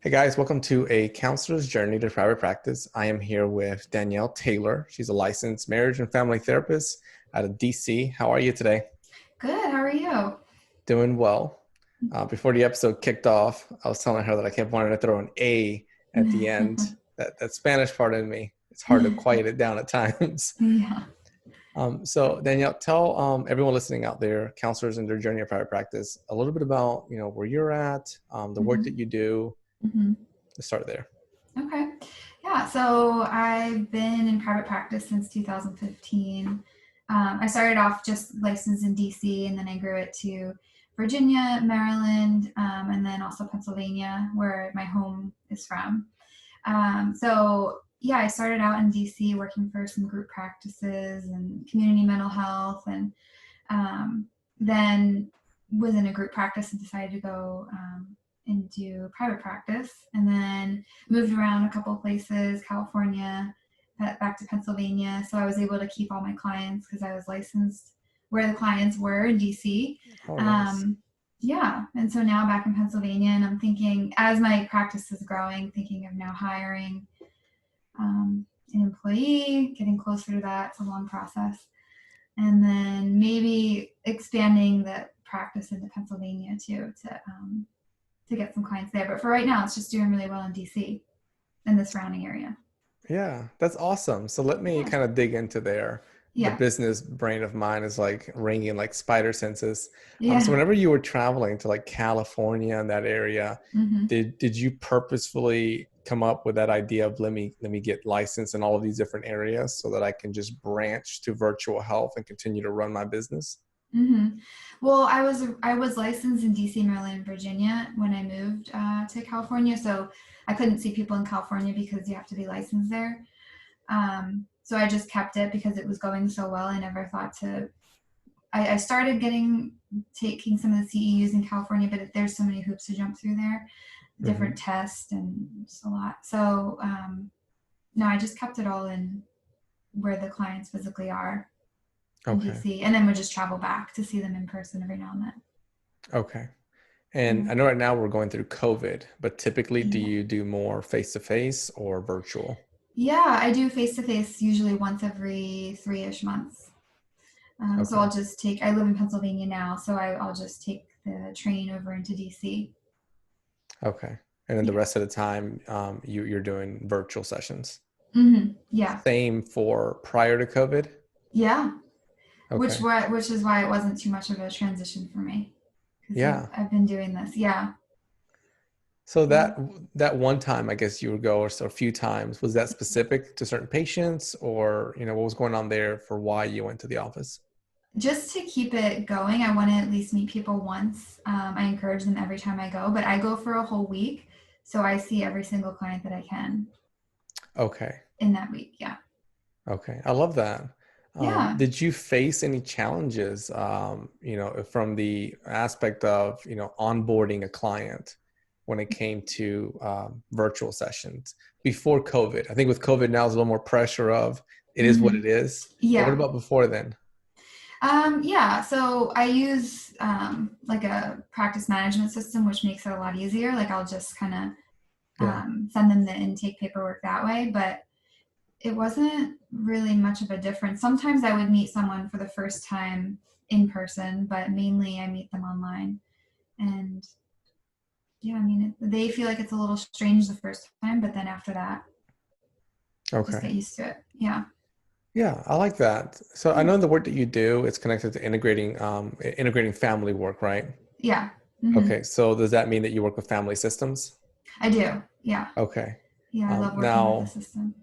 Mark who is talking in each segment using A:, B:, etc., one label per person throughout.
A: Hey guys, welcome to A Counselor's Journey to Private Practice. I am here with Danielle Taylor. She's a licensed marriage and family therapist out of DC. How are you today?
B: Good. How are you?
A: Doing well. Before the episode kicked off, I was telling her that I kept wanting to throw an A at the end. That Spanish part in me, it's hard to quiet it down at times.
B: Yeah.
A: So Danielle, tell everyone listening out there, counselors in their journey of private practice, a little bit about where you're at, the work that
B: hmm
A: you do.
B: hmm
A: Let's start there.
B: Okay. Yeah. So I've been in private practice since 2015. I started off just licensed in DC, and then I grew it to Virginia, Maryland, and then also Pennsylvania, where my home is from. So yeah, I started out in DC working for some group practices and community mental health, and um, then was in a group practice and decided to go and do private practice, and then moved around a couple of places, California, back to Pennsylvania. So I was able to keep all my clients because I was licensed where the clients were in DC.
A: Oh, nice.
B: Um, yeah, and so now back in Pennsylvania, and I'm thinking as my practice is growing, thinking of now hiring an employee, getting closer to that. It's a long process, and then maybe expanding the practice into Pennsylvania too to get some clients there. But for right now, it's just doing really well in DC and the surrounding area.
A: Yeah, that's awesome. So let me
B: Yeah,
A: kind of dig into there. The
B: yeah,
A: business brain of mine is like ringing like spider senses. So
B: yeah.
A: whenever you were traveling to like California and that area,
B: hmm
A: did you purposefully come up with that idea of let me get licensed in all of these different areas so that I can just branch to virtual health and continue to run my business?
B: hmm Well, I was licensed in DC, Maryland, and Virginia when I moved to California. So I couldn't see people in California because you have to be licensed there. So I just kept it because it was going so well. I never thought to I started taking some of the CEUs in California, but there's so many hoops to jump through there, different
A: Hmm.
B: tests and just a lot. So no, I just kept it all in where the clients physically are in
A: Okay.
B: DC, and then would just travel back to see them in person every now and then.
A: Okay. And
B: Yeah,
A: I know right now we're going through COVID, but typically do
B: yeah,
A: you do more face to face or virtual?
B: yeah. I do face to face usually once every 3-ish months. So
A: Okay.
B: I'll just take. I live in Pennsylvania now, so I'll just take the train over into DC.
A: Okay. And then the
B: Yeah.
A: rest of the time, you're doing virtual sessions.
B: Yeah.
A: Same for prior to COVID.
B: Yeah.
A: Okay.
B: Which is why it wasn't too much of a transition for me because
A: Yeah.
B: I've been doing this. Yeah.
A: So
B: Yeah.
A: that one time, I guess you would go, or so a few times, was that specific to certain patients, or what was going on there for why you went to the office?
B: Just to keep it going, I want to at least meet people once. I encourage them every time I go, but I go for a whole week. So I see every single client that I can
A: Okay.
B: in that week. Yeah.
A: Okay. I love that.
B: Yeah.
A: Did you face any challenges, from the aspect of, onboarding a client when it came to virtual sessions before COVID? I think with COVID now, there's a little more pressure of it is what
B: hmm
A: it is. But what
B: Yeah.
A: about before then?
B: Yeah. So I use like a practice management system, which makes it a lot easier. Like I'll just kind of
A: Yeah.
B: send them the intake paperwork that way. But it wasn't really much of a difference. Sometimes I would meet someone for the first time in person, but mainly I meet them online. And yeah, I mean, they feel like it's a little strange the first time, but then after that, just
A: Okay.
B: get used to it. Yeah.
A: Yeah, I like that. So I
B: Yeah.
A: know the work that you do, it's connected to integrating family work, right?
B: Yeah. hmm
A: Okay, so does that mean that you work with family systems?
B: I do. Yeah.
A: Okay.
B: Yeah. I love working with the
A: Now,
B: system.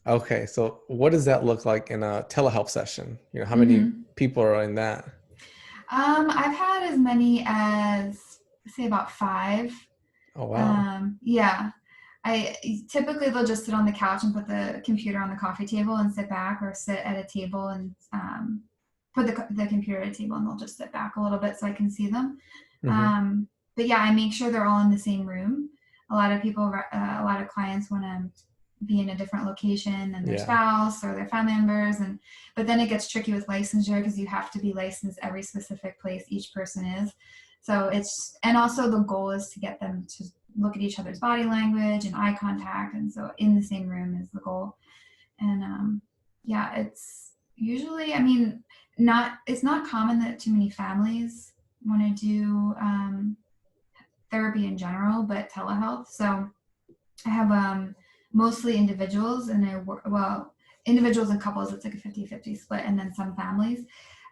A: okay, so what does that look like in a telehealth session? How many
B: hmm
A: people are in that?
B: I've had as many as, say, about five.
A: Oh, wow.
B: Yeah. I typically they'll just sit on the couch and put the computer on the coffee table and sit back, or sit at a table and put the computer at a table, and they'll just sit back a little bit so I can see them.
A: Hmm.
B: Um, but yeah, I make sure they're all in the same room. A lot of clients want to be in a different location than their
A: Yeah.
B: spouse or their family members, and but then it gets tricky with licensure because you have to be licensed every specific place each person is. So it's, and also the goal is to get them to look at each other's body language and eye contact, and so in the same room is the goal. And yeah, it's usually, I mean, not it's not common that too many families want to do therapy in general, but telehealth. So I have mostly individuals, and well, individuals and couples, it's like a 50-50 split, and then some families.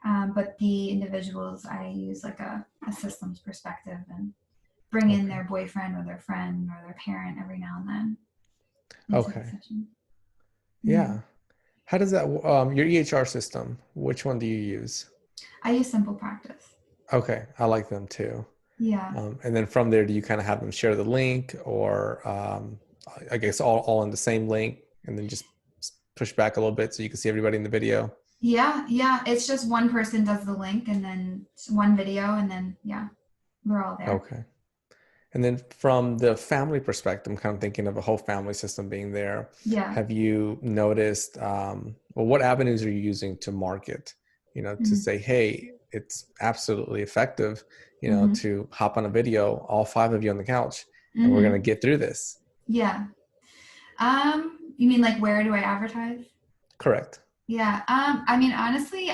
B: But the individuals, I use like a systems perspective and bring in
A: Okay.
B: their boyfriend or their friend or their parent every now and then into the
A: Okay.
B: session. Mm-hmm.
A: Yeah. How does that, your EHR system, which one do you use?
B: I use Simple Practice.
A: Okay. I like them too.
B: Yeah.
A: And then from there, do you kind of have them share the link or I guess all in the same link and then just push back a little bit so you can see everybody in the video?
B: Yeah, yeah. It's just one person does the link and then one video, and then yeah, we're all there.
A: Okay. And then from the family perspective, I'm kind of thinking of a whole family system being there.
B: Yeah.
A: Have you noticed, well, what avenues are you using to market, to
B: Mm-hmm.
A: say, hey, it's absolutely effective,
B: Mm-hmm.
A: to hop on a video, all five of you on the couch, and we're going to
B: Mm-hmm.
A: get through this.
B: Yeah. You mean like where do I advertise?
A: Correct.
B: Yeah. I mean, honestly,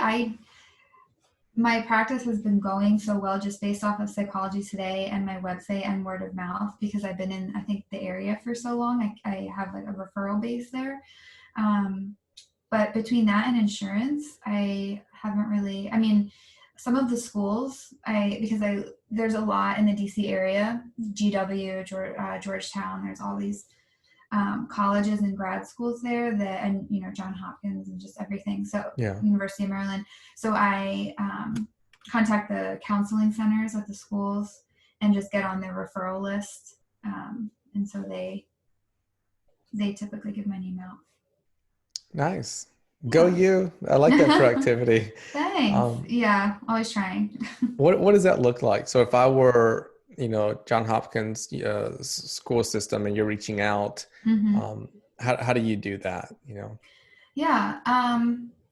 B: my practice has been going so well just based off of Psychology Today and my website and word of mouth, because I've been in, I think, the area for so long. I have like a referral base there. Um, but between that and insurance, I haven't really, I mean, some of the schools, because there's a lot in the DC area, GW, Georgetown, there's all these colleges and grad schools there, that, and John Hopkins and just everything. So
A: Yeah.
B: University of Maryland. So I contact the counseling centers at the schools and just get on their referral list. And so they typically give my name out.
A: Nice. Go
B: Yeah.
A: you. I like that proactivity.
B: Thanks.
A: Um,
B: Yeah, always trying.
A: what does that look like? So if I were, John Hopkins school system and you're reaching out,
B: hmm
A: um, how do you do that?
B: Yeah,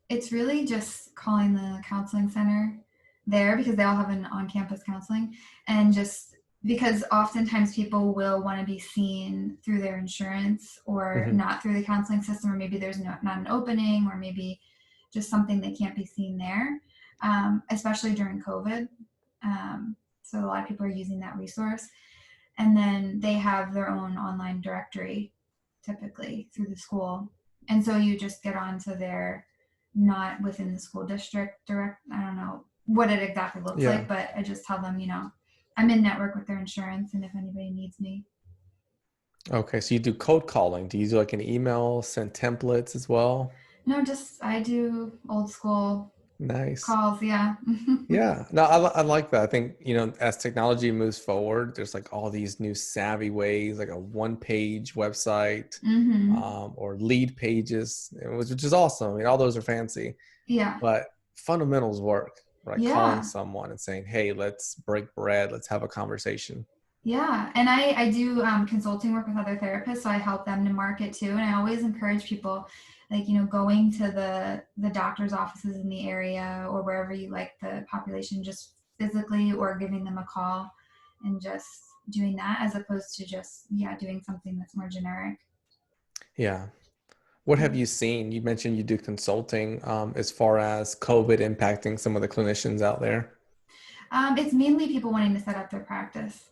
B: it's really just calling the counseling center there, because they all have an on-campus counseling, and just because oftentimes people will want to be seen through their insurance or
A: Hmm.
B: not through the counseling system, or maybe there's not an opening, or maybe just something they can't be seen there, especially during COVID. So a lot of people are using that resource, and then they have their own online directory typically through the school, and so you just get onto their, not within the school district direct, I don't know what it exactly looks
A: Yeah.
B: like, but I just tell them, I'm in network with their insurance, and if anybody needs me.
A: Okay. So you do cold calling. Do you do like an email, send templates as well?
B: No, just I do old school
A: Nice.
B: calls. Yeah.
A: Yeah, no, I like that. I think, as technology moves forward, there's like all these new savvy ways, like a one-page website,
B: hmm
A: or lead pages, which is awesome. I mean, all those are fancy,
B: Yeah.
A: but fundamentals work, right? Calling
B: Yeah.
A: someone and saying, hey, let's break bread, let's have a conversation.
B: Yeah, and I do consulting work with other therapists, so I help them to market too. And I always encourage people, like, going to the doctor's offices in the area or wherever you like the population, just physically, or giving them a call and just doing that, as opposed to just, yeah, doing something that's more generic.
A: Yeah. What
B: Yeah.
A: have you seen? You mentioned you do consulting, as far as COVID impacting some of the clinicians out there.
B: It's mainly people wanting to set up their practice,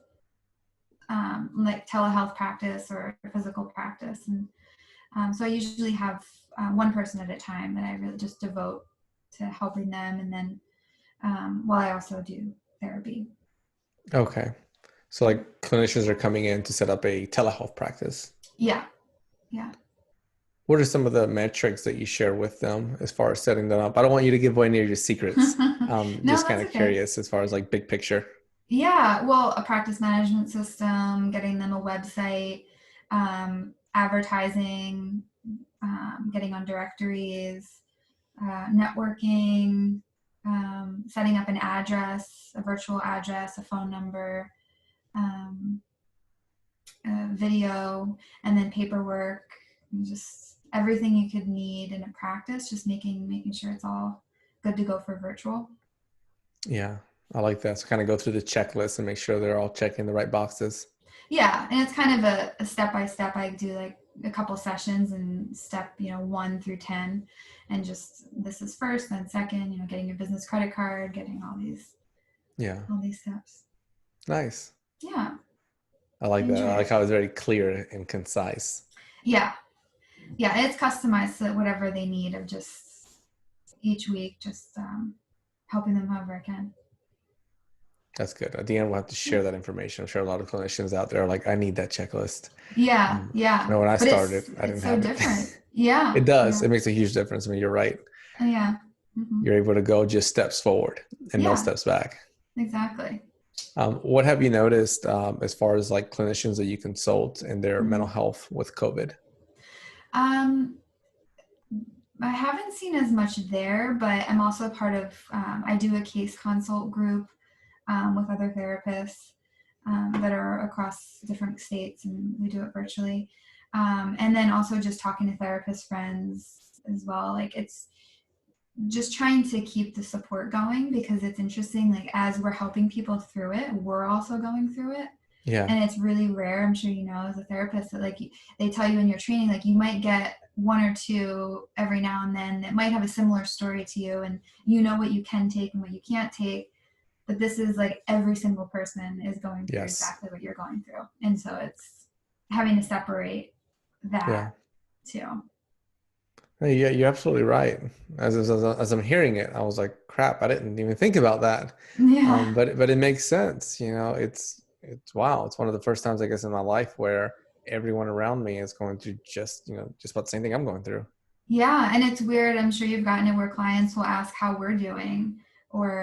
B: like telehealth practice or physical practice, and so I usually have one person at a time that I really just devote to helping them, and then while I also do therapy.
A: Okay. So like clinicians are coming in to set up a telehealth practice.
B: Yeah, yeah.
A: What are some of the metrics that you share with them as far as setting them up? I don't want you to give away any of your secrets.
B: No,
A: Just kind
B: that's
A: of
B: okay.
A: curious as far as like big picture.
B: Yeah, well, a practice management system, getting them a website, advertising, getting on directories, networking, setting up an address, a virtual address, a phone number, um, video, and then paperwork, and just everything you could need in a practice. Just making sure it's all good to go for virtual.
A: Yeah, I like that. So kind of go through the checklist and make sure they're all checking the right boxes.
B: Yeah, and it's kind of a step by step. I do like a couple sessions and step, 1 through 10, and just this is first, then second. Getting your business credit card, getting
A: Yeah.
B: all these steps.
A: Nice.
B: Yeah,
A: I
B: I
A: like that.
B: enjoy
A: I like
B: it.
A: how it's very clear and concise.
B: Yeah, yeah, it's customized to whatever they need of just each week, just helping them however I can.
A: That's good. At the end, we'll have to
B: Yeah,
A: share that information. I'm sure a lot of clinicians out there are like, I need that checklist.
B: yeah,
A: I
B: yeah.
A: know when I
B: But
A: started, I
B: it's
A: didn't
B: so
A: have it.
B: different. Yeah,
A: It does.
B: yeah,
A: It makes a huge difference. I mean, you're right.
B: yeah. Hmm.
A: You're able to go just steps forward and no
B: Yeah,
A: steps back.
B: exactly.
A: What have you noticed as far as like clinicians that you consult and their mental
B: Hmm.
A: health with COVID?
B: Um, I haven't seen as much there, but I'm also a part of, I do a case consult group with other therapists that are across different states, and we do it virtually. And then also just talking to therapist friends as well. Like it's just trying to keep the support going because it's interesting. Like as we're helping people through it, we're also going through it.
A: Yeah.
B: And it's really rare, I'm sure you know, as a therapist, that like they tell you in your training, like you might get one or two every now and then that might have a similar story to you, and you know what you can take and what you can't take. But this is like every single person is going through
A: Yes.
B: exactly what you're going through, and so it's having to separate that
A: Yeah.
B: too.
A: No, yeah, you're absolutely right. As I'm hearing it, I was like, crap, I didn't even think about that.
B: Yeah,
A: But it makes sense. It's wow. It's one of the first times I guess in my life where everyone around me is going through just about the same thing I'm going through.
B: yeah, and it's weird. I'm sure you've gotten it where clients will ask how we're doing,
A: Hmm.
B: or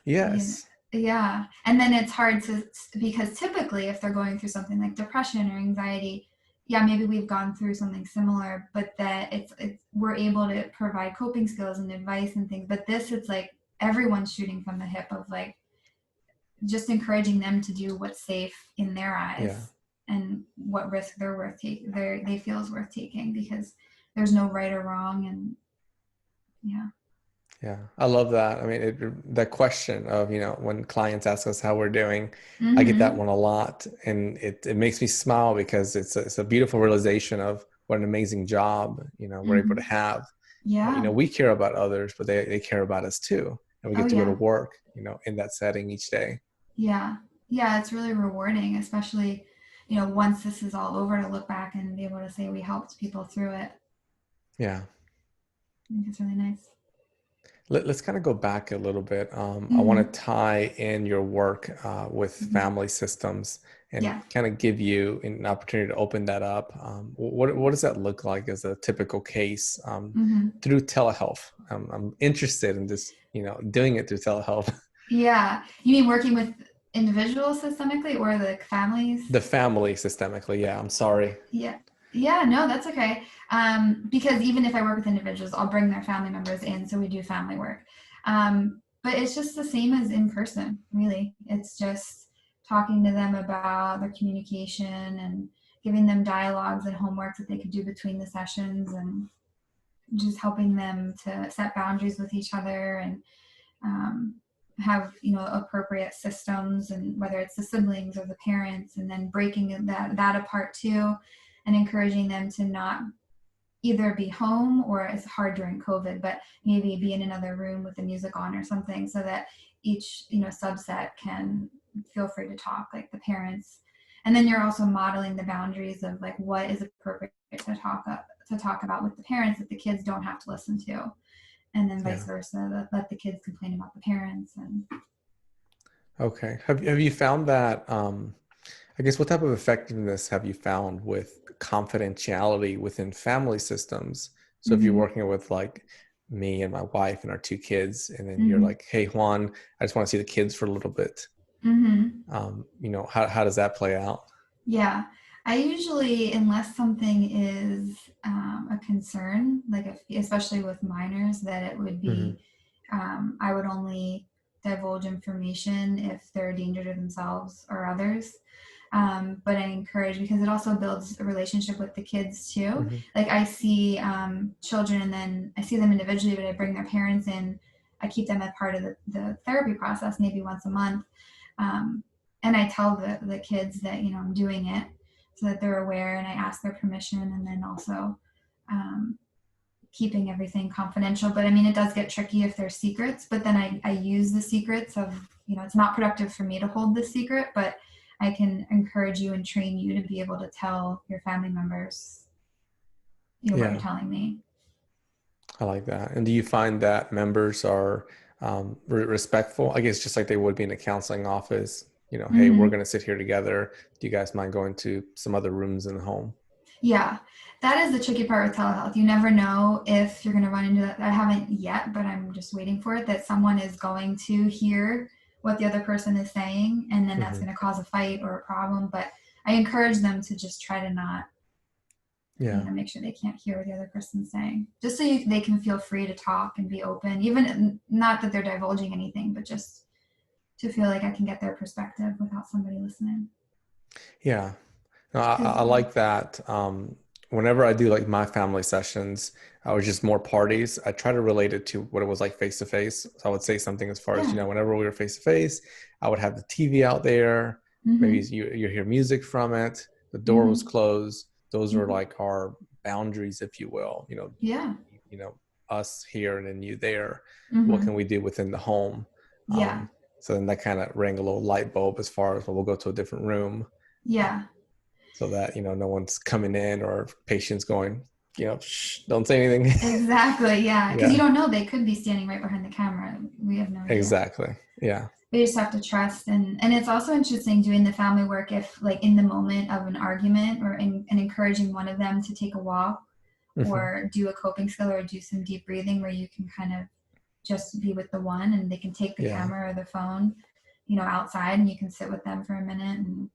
B: you know,
A: Yes.
B: yeah, and then it's hard to, because typically if they're going through something like depression or anxiety, yeah, maybe we've gone through something similar, but that it's we're able to provide coping skills and advice and things. But this, it's like everyone's shooting from the hip of like just encouraging them to do what's safe in their
A: Yeah.
B: eyes and what risk they're worth taking, they feel is worth taking, because there's no right or wrong. And yeah.
A: Yeah, I love that. I mean, that question of, when clients ask us how we're doing, I get that
B: Mm-hmm.
A: one a lot. And it makes me smile because it's a beautiful realization of what an amazing job, we're able to
B: Mm-hmm.
A: have.
B: Yeah.
A: We care about others, but they care about us too. And we
B: Oh
A: get to go to
B: yeah.
A: work, in that setting each day.
B: Yeah. Yeah, it's really rewarding, especially, once this is all over, to look back and be able to say we helped people through it.
A: Yeah.
B: I think it's really nice.
A: Let's kind of go back a little bit. I want
B: Mm-hmm.
A: to tie in your work with
B: Mm-hmm.
A: family systems and
B: Yeah.
A: kind of give you an opportunity to open that up. What does that look like as a typical case
B: Mm-hmm.
A: through telehealth? I'm interested in this, doing it through telehealth.
B: Yeah. You mean working with individuals systemically or the families?
A: The family systemically. Yeah, I'm sorry.
B: Yeah. Yeah, no, that's okay. Because even if I work with individuals, I'll bring their family members in, so we do family work. But it's just the same as in person, really. It's just talking to them about their communication and giving them dialogues and homework that they could do between the sessions, and just helping them to set boundaries with each other, and um, have appropriate systems, and whether it's the siblings or the parents, and then breaking that apart too, and encouraging them to not either be home, or it's hard during COVID, but maybe be in another room with the music on or something, so that each subset can feel free to talk, like the parents. And then you're also modeling the boundaries of like what is appropriate to talk about with the parents that the kids don't have to listen to, and then
A: Yeah.
B: vice versa, that let the kids complain about the parents. And
A: Okay. Have you found that? I guess what type of effectiveness have you found with confidentiality within family systems? So if you're
B: mm-hmm,
A: working with like me and my wife and our two kids, and then you're
B: mm-hmm,
A: like, "Hey Juan, I just want to see the kids for a little bit."
B: mm-hmm.
A: How does that play out?
B: Yeah, I usually, unless something is a concern, like if, especially with minors, that it would
A: Hmm.
B: be, I would only divulge information if they're a danger to themselves or others. But I encourage, because it also builds a relationship with the kids too.
A: Hmm.
B: Like I see children, and then I see them individually, but I bring their parents in. I keep them a part of the therapy process, maybe once a month. Um, and I tell the kids that, I'm doing it so that they're aware, and I ask their permission, and then also um, keeping everything confidential. But I mean, it does get tricky if there's secrets, but then I use the secrets of, it's not productive for me to hold this secret, but I can encourage you and train you to be able to tell your family members, what you're
A: Yeah,
B: telling me.
A: I like that. And do you find that members are respectful? I guess just like they would be in a counseling office, hey, we're
B: Mm-hmm.
A: going to sit here together. Do you guys mind going to some other rooms in the home?
B: Yeah, that is the tricky part with telehealth. You never know if you're going to run into that. I haven't yet, but I'm just waiting for it, that someone is going to hear what the other person is saying, and then that's
A: Hmm.
B: going to cause a fight or a problem. But I encourage them to just try to not,
A: Yeah.
B: make sure they can't hear what the other person's saying, just so they can feel free to talk and be open, even not that they're divulging anything, but just to feel like I can get their perspective without somebody listening.
A: Yeah. No, I
B: Because
A: like that. Whenever I do like my family sessions, or just more parties, I try to relate it to what it was like face to face. So I would say something as far as,
B: yeah,
A: whenever we were face to face, I would have the TV out there. Maybe
B: mm-hmm,
A: you hear music from it. The door was
B: mm-hmm,
A: closed. Those were
B: mm-hmm.
A: like our boundaries, if you will.
B: Yeah,
A: You know, us here and then you there. What
B: mm-hmm,
A: can we do within the home?
B: yeah,
A: Um, so then that kind of rang a little light bulb as far as, well, we'll go to a different room,
B: yeah.
A: so that no one's coming in or patients going, shh, don't say anything.
B: Exactly. Yeah. Because you
A: Yeah,
B: don't know, they could be standing right behind the camera. We have no idea.
A: exactly. Yeah,
B: We just have to trust. And it's also interesting doing the family work if, like, in the moment of an argument, or and encouraging one of them to take a walk
A: hmm,
B: or do a coping skill or do some deep breathing where you can kind of just be with the one, and they can take the
A: yeah,
B: camera or the phone, outside, and you can sit with them for a minute and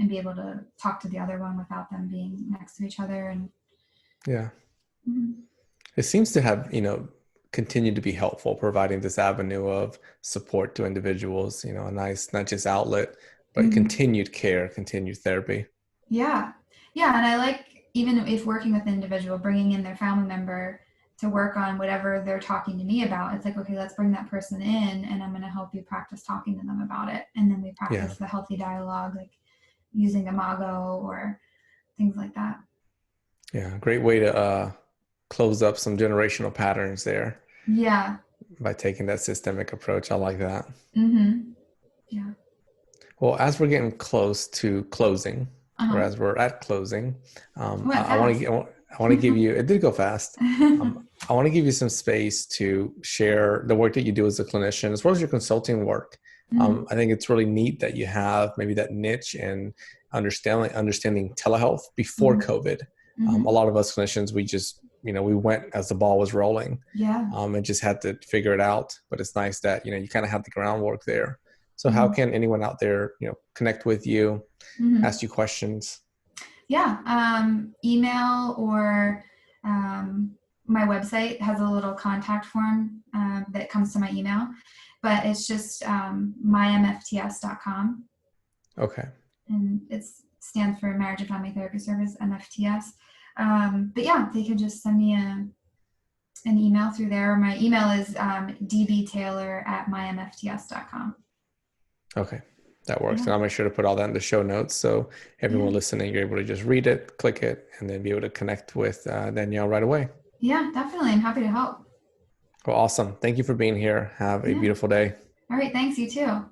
B: be able to talk to the other one without them being next to each other. And
A: yeah.
B: mhm.
A: It seems to have continued to be helpful, providing this avenue of support to individuals. A nice, not just outlet, but
B: Mhm.
A: continued care, continued therapy.
B: Yeah. Yeah. And I like, even if working with an individual, bringing in their family member to work on whatever they're talking to me about. It's like, okay, let's bring that person in, and I'm going to help you practice talking to them about it. And then we
A: Yeah,
B: practice the healthy dialogue, like using imago or things like that.
A: yeah. Great way to close up some generational patterns there
B: Yeah.
A: by taking that systemic approach. I like that.
B: Mm-hmm. Yeah.
A: Well, as we're getting close to closing, or
B: Uh-huh.
A: as we're at closing,
B: Went
A: I want
B: fast.
A: to I want to give you. It did go fast. I want to give you some space to share the work that you do as a clinician, as well as your consulting work.
B: Mm-hmm.
A: I think it's really neat that you have maybe that niche in understanding telehealth before
B: Mm-hmm.
A: COVID. A
B: Mm-hmm.
A: lot of us clinicians, we just we went as the ball was rolling,
B: Yeah.
A: and just had to figure it out. But it's nice that you kind of have the groundwork there. So how
B: Mm-hmm.
A: can anyone out there, connect with you,
B: Mm-hmm.
A: ask you questions?
B: Yeah. Email or um, my website has a little contact form that comes to my email, but it's just mymfts.com,
A: Okay.
B: and it stands for Marriage and Family Therapy Service, MFTS. But yeah, they could just send me an email through there. My email is dbtaylor@mymfts.com.
A: Okay. That works.
B: Yeah.
A: And I'll make sure to put all that in the show notes. So
B: Yeah.
A: everyone listening, you're able to just read it, click it, and then be able to connect with Danielle right away.
B: Yeah, definitely. I'm happy to help.
A: Well, awesome. Thank you for being here. Have a
B: Yeah.
A: beautiful day.
B: All right. Thanks. You too.